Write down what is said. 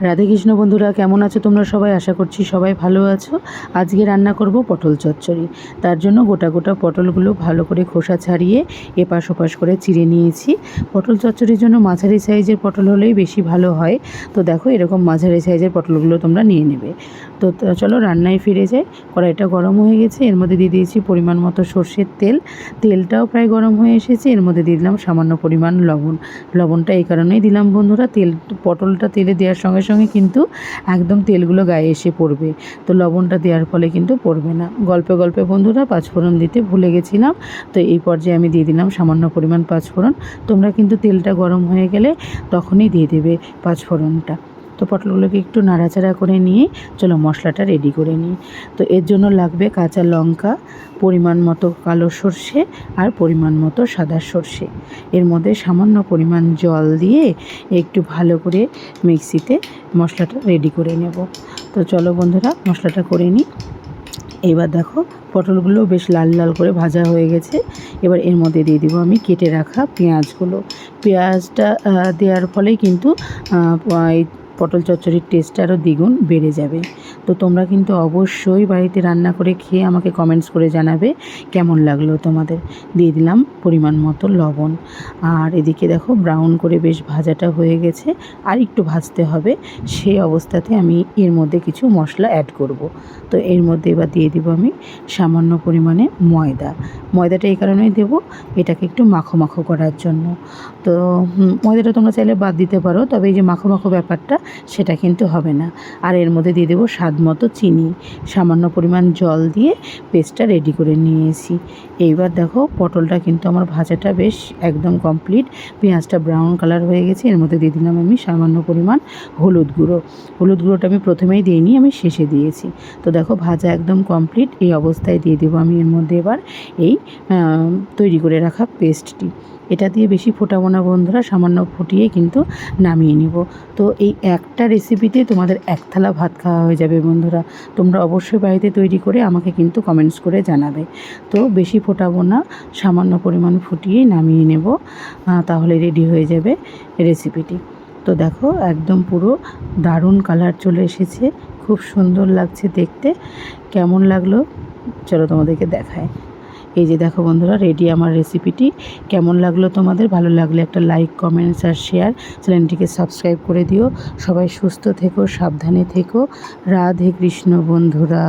রাধে কৃষ্ণ বন্ধুরা, কেমন আছো তোমরা সবাই? আশা করছি সবাই ভালো আছো। আজকে রান্না করব পটল চচ্চড়ি। তার জন্য গোটা গোটা পটলগুলো ভালো করে খোসা ছাড়িয়ে এপাশ ওপাশ করে চিড়ে নিয়েছি। পটল চচ্চড়ির জন্য মাঝারি সাইজের পটল হলেই বেশি ভালো হয়। তো দেখো, এরকম মাঝারি সাইজের পটলগুলো তোমরা নিয়ে নেবে। তো চলো রান্নায় ফিরে যাই। কড়াইটা গরম হয়ে গেছে, এর মধ্যে দিয়ে দিয়েছি পরিমাণ মতো সর্ষের তেল। তেলটাও প্রায় গরম হয়ে এসেছে। এর মধ্যে দিয়ে দিলাম সামান্য পরিমাণ লবণ। লবণটা এই কারণেই দিলাম বন্ধুরা, পটলটা তেলে দেওয়ার সঙ্গে সঙ্গে কিন্তু একদম তেলগুলো গায়ে এসে পড়বে। তো লবণটা দেওয়ার ফলে কিন্তু পড়বে না। গল্পে গল্পে বন্ধুরা পাঁচফোড়ন দিতে ভুলে গেছিলাম। তো এই পর্যায়ে আমি দিয়ে দিলাম সামান্য পরিমাণ পাঁচফোড়ন। তোমরা কিন্তু তেলটা গরম হয়ে গেলে তখনই দিয়ে দেবে পাঁচফোড়নটা। তো পটলগুলোকে একটু নাড়াচাড়া করে নিয়ে চলো মশলাটা রেডি করে নিই। তো এর জন্য লাগবে কাঁচা লঙ্কা, পরিমাণ মতো কালো সর্ষে আর পরিমাণ মতো সাদা সর্ষে। এর মধ্যে সামান্য পরিমাণ জল দিয়ে একটু ভালো করে মিক্সিতে মশলাটা রেডি করে নেব। তো চলো বন্ধুরা মশলাটা করে নিই। এবার দেখো পটলগুলো বেশ লাল লাল করে ভাজা হয়ে গেছে। এবার এর মধ্যে দিয়ে দিব আমি কেটে রাখা পেঁয়াজগুলো। পেঁয়াজটা দেওয়ার ফলে কিন্তু এই পটল চচ্চড়ির টেস্টটা আরও দ্বিগুণ বেড়ে যাবে। তো তোমরা কিন্তু অবশ্যই বাড়িতে রান্না করে খেয়ে আমাকে কমেন্টস করে জানাবে কেমন লাগলো তোমাদের। দিয়ে দিলাম পরিমাণ মতো লবণ। আর এদিকে দেখো ব্রাউন করে বেশ ভাজাটা হয়ে গেছে, আর একটু ভাজতে হবে। সেই অবস্থাতে আমি এর মধ্যে কিছু মশলা অ্যাড করব। তো এর মধ্যে এবার দিয়ে দিব আমি সামান্য পরিমাণে ময়দা। ময়দাটা এই কারণেই দেব, এটাকে একটু মাখো মাখো করার জন্য। তো ময়দাটা তোমরা চাইলে বাদ দিতে পারো, তবে এই যে মাখো মাখো ব্যাপারটা সেটা কিন্তু হবে না। আর এর মধ্যে দিয়ে দেবো স্বাদ মতো চিনি। সামান্য পরিমাণ জল দিয়ে পেস্টটা রেডি করে নিয়েছি। এইবার দেখো পটলটা কিন্তু আমার ভাজাটা বেশ একদম কমপ্লিট। পেঁয়াজটা ব্রাউন কালার হয়ে গেছে। এর মধ্যে দিয়ে দিলাম আমি সামান্য পরিমাণ হলুদ গুঁড়ো। হলুদ গুঁড়োটা আমি প্রথমেই দিইনি, আমি শেষে দিয়েছি। তো দেখো ভাজা একদম কমপ্লিট। এই অবস্থায় দিয়ে দেবো আমি এর মধ্যে এবার এই তৈরি করে রাখা পেস্টটি। এটা দিয়ে বেশি ফোটাবো না বন্ধুরা, সামান্য ফুটিয়ে কিন্তু নামিয়ে নিব। তো এই একটা রেসিপিতে তোমাদের এক থালা ভাত খাওয়া হয়ে যাবে বন্ধুরা। তোমরা অবশ্যই বাড়িতে তৈরি করে আমাকে কিন্তু কমেন্টস করে জানাবে। তো বেশি ফোটাবো না, সামান্য পরিমাণ ফুটিয়ে নামিয়ে নেব, তাহলে রেডি হয়ে যাবে রেসিপিটি। তো দেখো একদম পুরো দারুণ কালার চলে এসেছে, খুব সুন্দর লাগছে দেখতে। কেমন লাগলো চলো তোমাদেরকে দেখায়। এই যে দেখো বন্ধুরা, রেডি আমার রেসিপিটি। কেমন লাগলো তোমাদের? ভালো লাগলে একটা লাইক, কমেন্টস আর শেয়ার, চ্যানেলটিকে সাবস্ক্রাইব করে দিও। সবাই সুস্থ থেকো, সাবধানে থেকো। রাধে কৃষ্ণ বন্ধুরা।